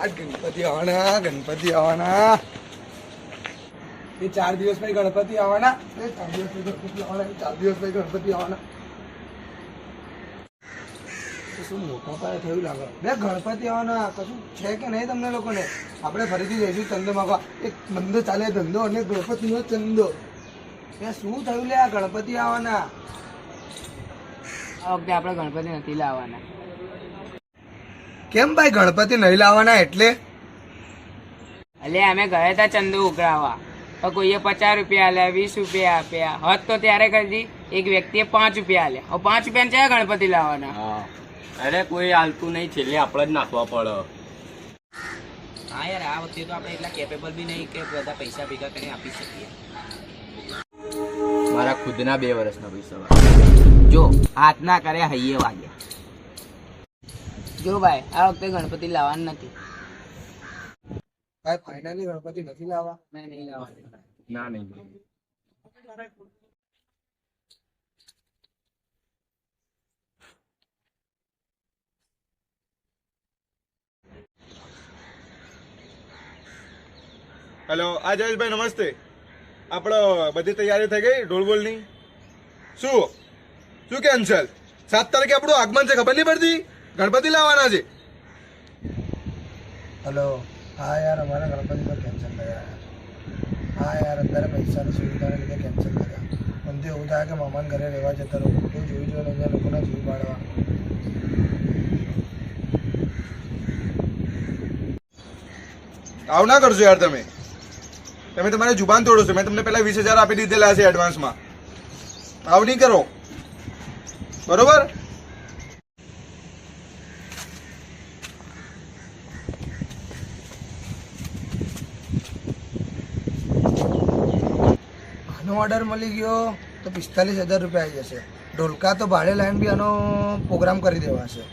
આજ ગણપતિ આવવાના, ગણપતિ આવવાના. એ 4 દિવસ પછી ગણપતિ આવવાના. એ 4 દિવસ પછી ગણપતિ આવવાના. 4 દિવસ પછી ગણપતિ આવવાના. શું મોટા પાયે થયું લાગે? બે ગણપતિ આવવાના કશું છે કે નહીં તમને લોકોને? આપણે ફરીથી જઈશું ચંદો માગવા. એક મંદો ચાલે ધંધો અને ગણપતિનો ચંદો. એ શું થયું લે? આ ગણપતિ આવવાના. આ વખતે આપણે ગણપતિ નથી લાવવાના. કેમ ભાઈ ગણપતિ નહીં લાવવાના એટલે? એટલે અમે ગયા હતા ચંદુ ઉઘરાવા, તો કોઈએ 50 રૂપિયા આલ્યા, 20 રૂપિયા આપ્યા. હદ તો ત્યારે કરી એક વ્યક્તિએ 5 રૂપિયા આલ્યા. હવે 5 રૂપિયા છે ગણપતિ લાવવાના. અરે કોઈ હાલતું નહીં, છેલ્લે આપણે જ નાખવા પડે. હા યાર, આ વખતે તો આપણે એટલા કેપેબલ બી નહીં કે બધા પૈસા ભેગા કરીને આપી શકીએ. મારા ખુદના 2 વર્ષના પૈસા. જો હાથ ના કરે હૈયે વાગ્યા. જો ભાઈ આ વખતે ગણપતિ લાવવાનું નથી. ભાઈ ફાઇનલી ગણપતિ નથી લાવવા. મેં નહીં લાવવાનું. ના નહીં. હેલો, આ જયેશભાઈ નમસ્તે. આપણો બધી તૈયારી થઈ ગઈ ઢોલબોલની? શું કેન્સલ? 7 તારીખે આપણું આગમન છે, ખબર નહીં પડતી? ગણપતિ લાવવાના છે. હલો. હા યાર, અમારા ગણપતિ પર કેન્સલ કર્યા. હા યાર, અત્યારે પૈસાની સુવિધાને લીધે કેન્સલ કર્યા. મને તો એવું થાય કે મામાને ઘરે રહેવા જતા રહું. તો જોઈ જોઈને અહીંયા લોકોના જીવ પાડવા. આવું ના કરશો યાર તમે તમારી જુબાન તોડો છો. મેં તમને પહેલા 20,000 આપી દીધેલા છે એડવાન્સમાં. આવું નહીં કરો, બરોબર? આનો ઓર્ડર મળી ગયો તો 45,000 રૂપિયા આવી જશે. ઢોલકા તો ભાડે લાઈન બી આનો પ્રોગ્રામ કરી દેવાશે.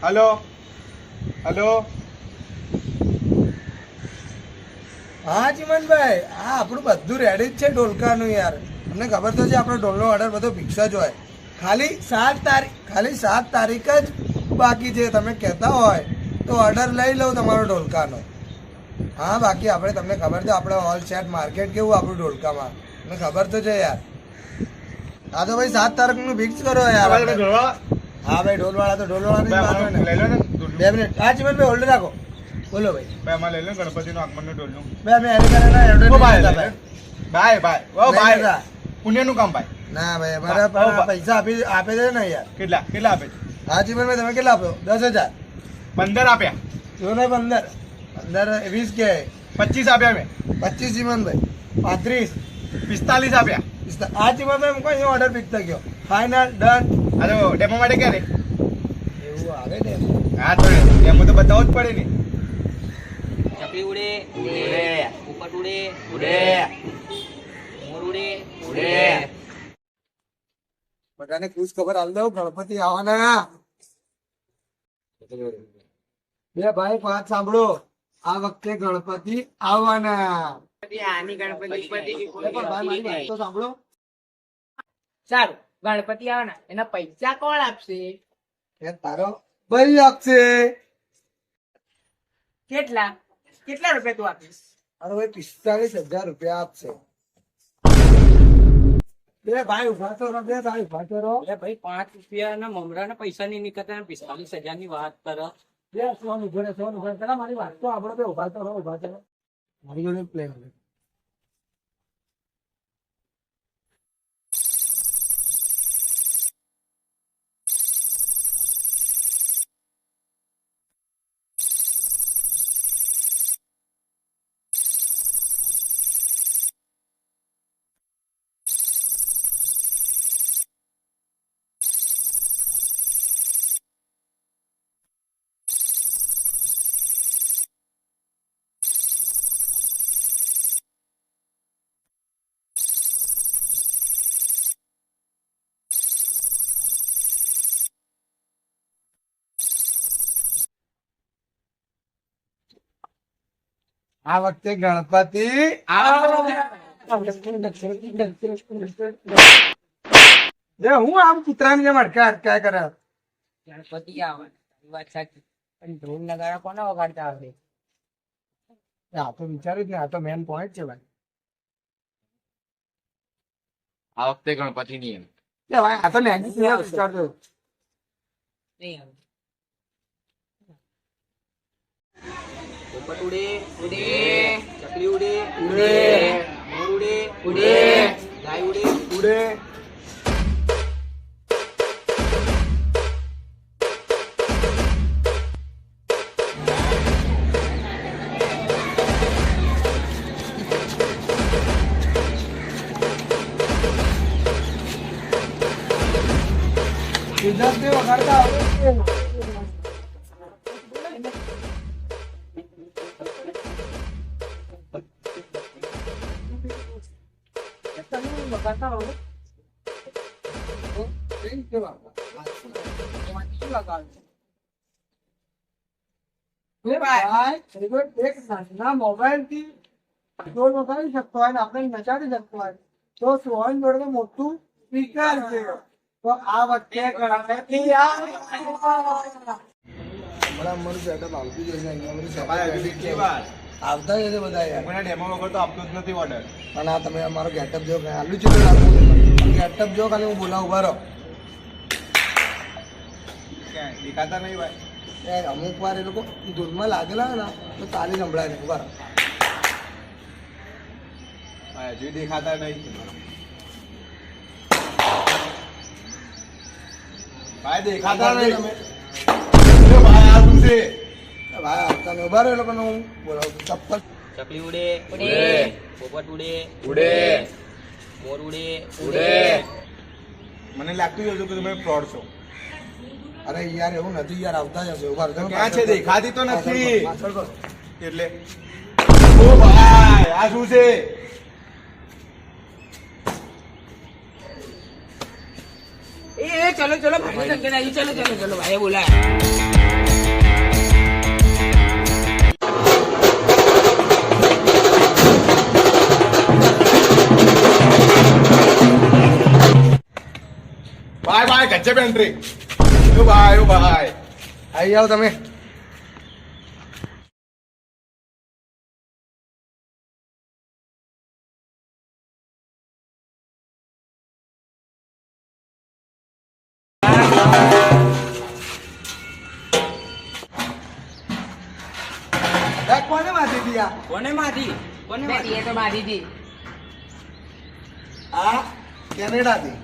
હલો. હા ચિમનભાઈ, હા આપણું બધું રેડી જ છે ઢોલકાનું યાર. તમને ખબર તો છે આપણો ઢોલનો ઓર્ડર બધો ફિક્સ જ હોય. ખાલી 7 તારીખ જ બાકી છે. તમે કહેતા હોય તો ઓર્ડર લઈ લઉં તમારો ઢોલકાનો. હા બાકી આપણે તમને ખબર છે આપણે ઓલ સેટ માર્કેટ કેવું આપણું ઢોલકામાં. તમને ખબર તો છે યાર. હા તો ભાઈ 7 તારીખનું ફિક્સ કરો યાર. હા ભાઈ ઢોલવાળા તો ઢોલવાળાની જ વાત હોય ને. લઈ લો ને 2 મિનિટ. હા ચિમનભાઈ હોલ્ડ રાખો. બોલો ભાઈ. ભાઈ આમાં લઈ લો ગણપતિનું આગમનનું ઢોલનું. ભાઈ અમે એની કરેલા order નહીં લેતા ભાઈ. ભાઈ પુણ્યનું કામ ભાઈ. ના ભાઈ અમારા પણ પૈસા આપે છે ને યાર. કેટલા આપ્યા? હા ચિમનભાઈ તમે કેટલા આપ્યો? 10,000. 15 આપ્યા. જો ને 15 20 કે 25 આપ્યા મેં. 25 ચિમનભાઈ. 35 45 આપ્યા. હા ચિમનભાઈ મૂકો, અહીં ઓર્ડર ફિક્સ થઈ ગયો. Final done. અરે ડેમો માટે ક્યારે? એવું આવે ને. હા તો ડેમો તો બતાવવો જ પડે ને. ચકલી ઉડે ઉડે, ઉપટ ઉડે ઉડે, મોર ઉડે ઉડે. બધાને ખુશ ખબર આલ દઉં, ગણપતિ આવવાના. બે ભાઈ વાત સાંભળો, આ વખતે ગણપતિ આવવાના. આની ગણપતિ પણ ભાઈ મારી વાત તો સાંભળો. સારું, ગણપતિ આવવાના, એના પૈસા કોણ આપશે? એ તારો ભાઈ આપશે. કેટલા રૂપિયા તું આપીશ? અરે ભાઈ 45,000 રૂપિયા આપશે. બે ભાઈ ઉભા તો રહો, બે ભાઈ ઉભા તો રહો. અરે ભાઈ 5 રૂપિયાના મમરાના પૈસા નહીં નીકળતા, 45,000 ની વાત કરો. બે સોન ઉભો રહે, સોન ઉભો રહે. પેલા મારી વાત તો આપણો બે ઉભા તો રહો, ઉભા તો રહો. મારી જોડે પ્લે કરે. આ વખતે ગણપતિ હું આમ કૂતરાની જેમ અટકાય કરે. ગણપતિ આવવાના. વાત સાચી. પણ ઢોલ નગારા કોને વગાડતા આવડે? આ તો વિચાર્યું જ ને, આ તો મેન પોઈન્ટ છે ભાઈ. આ વખતે ગણપતિ ની એમ એ ભાઈ આ તો નેગેટિવ વિચારજો. નહીં આવડે. પોપટ ઉડે, ઉડે, ચકલી ઉડે, ઉડે, મોર ઉડે, ઉડે, ગાય ઉડે, ઉડે. સિદ્ધાર્થને વગાડતા આવડે છે. તમને વગાડતા આવડે? તો કેમ કે વાગા? શું વગાડે? એ ભાઈ, એક નાના મોબાઈલથી ઢોલ વગાડી શકતો હોય ને આપણે નચાડી શકતો હોય તો સોહન જોડે મોટું સ્પીકર છે. તો આ વખતે ગણપતિ હમણાં અમારું સેટઅપ આવતું જશે. અહીંયા બધું setup ready જ છે. આવતા જશે બધા યાર. ડેમો વગર તો આપતો જ નથી ઓર્ડર. પણ આ તમે અમારો ગેટઅપ જો આલુ છે ગેટઅપ જો ખાલી હું બોલાવું ઉભા રહો. દેખાતા નહીં ભાઈ. અમુક વાર એ લોકો ધૂનમાં લાગેલા હોય ને તો તાલી સંભળાય નહીં. ઉભા રહો. હજુ દેખાતા નહીં ભાઈ. દેખાતા નહીં તમે ભાઈ. આ શું છે? ભાઈ આવતા નહીં. ઉભા રહો. એ લોકોને હું બોલાવું છું. ચપ્પલ ચકલી ઉડે, ઉડે, પોપટ ઉડે, ઉડે મોર ઉડે, ઉડે. મને લાગતું જ હતું કે તમે ફ્રોડ છો. અરે યાર એવું નથી યાર. આવતા જશે. ઉભા રહો. ક્યાં છે? દેખાતી તો નથી. પાછળ કરો. એટલે ઓ ભાઈ આ શું છે? એ ચલો ચલો ભાઈ સંકેત આવી. ચલો ચલો ચલો ભાઈ બોલા. ભાઈ ભાઈ ગજબ એન્ટ્રી. ઓ ભાઈ આવી જાઓ તમે. કોને મારી હતી આ? કોને મારી? કોને મેં મારી? એ તો મારી હતી. આ કેનેડાથી,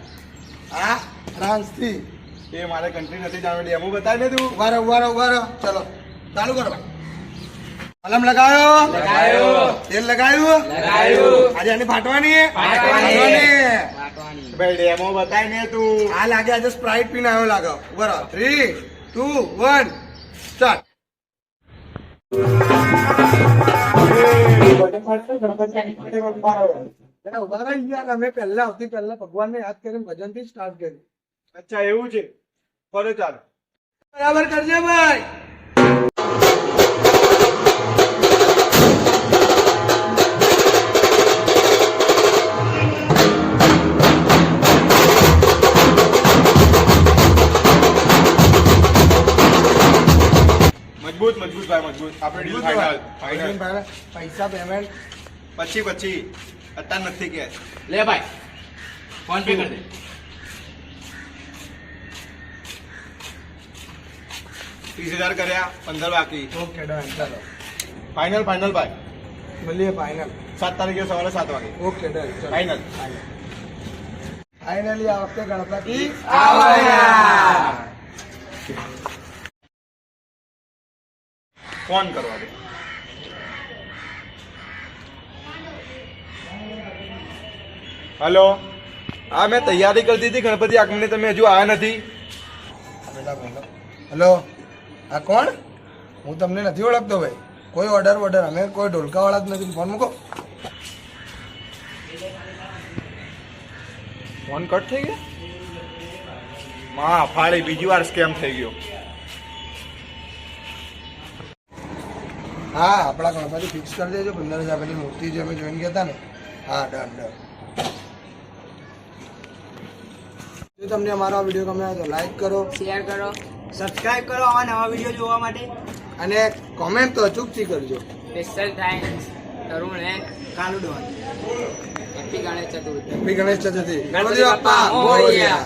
આ ફ્રાન્સથી. એ મારે કન્ટ્રી નથી જાણવા. ડેમો બતાવી દે તું. ઉભા રહો, ઉભા રહો, ઉભા રહો. ચલો ચાલુ કરો ભાઈ. મલમ લગાયો, લગાયો. તેલ લગાયું, લગાયું. આજે આની ફાટવાની, ફાટવાની. પાટવાની. ભાઈ ડેમો બતાવી ને તું. આ લાગે આજે સ્પ્રાઇટ પીને આવ્યો લાગે. ઉભા રહો. 3, 2, 1 સ્ટાર્ટ. ઉભા રહો યાર. અમે પહેલા આવતી પહેલા ભગવાનને યાદ કરીને ભજનથી સ્ટાર્ટ કર્યું. અચ્છા એવું છે. ફરો ચાલો. બરાબર કરજે ભાઈ. મજબૂત મજબૂત ભાઈ મજબૂત. આપણે ડીલ ફાઇનલ ફાઇનલ. પૈસા પેમેન્ટ પછી અત્યારે નથી કે. લે ભાઈ ફોન પે કરી દે. 30,000 કર્યા, 15 બાકી. Okay done. ચાલો ફાઇનલ ફાઇનલ ભાઈ. મળીએ ફાઇનલ. 7 તારીખે સવારે 7 વાગે ઓકે ડન. ફાઇનલ. ફાઇનલી આ વખતે ગણપતિ આવ્યા. ફોન કરવા દે. હેલો. હા મેં તૈયારી કરતી હતી ગણપતિ આગમનની. તમે હજુ આવ્યા નથી. હેલો, આ કોણ? હું તમને નથી ઓળખતો ભાઈ. કોઈ ઓર્ડર અમે કોઈ ઢોલકાવાળા જ નથી. ફોન મૂકો. ફોન કટ થઈ ગયો. માં ફાળી બીજી વાર સ્કેમ થઈ ગયો. હા આપણા ગણપતિ ફિક્સ કરી દેજો. 15,000 પેલી મૂર્તિ જે અમે જોઈન ગયા હતા ને. હા ડન ડન. જો તમને અમારો આ વિડીયો ગમે તો લાઈક કરો, શેર કરો. સબસ્ક્રાઇબ કરો આવા નવા વિડીયો જોવા માટે. અને કોમેન્ટ તો અચૂકથી કરજો. Special thanks Tarun and Kalu Don. Happy Ganesh Chaturthi. Happy Ganesh Chaturthi. Ganpati Bappa Morcha.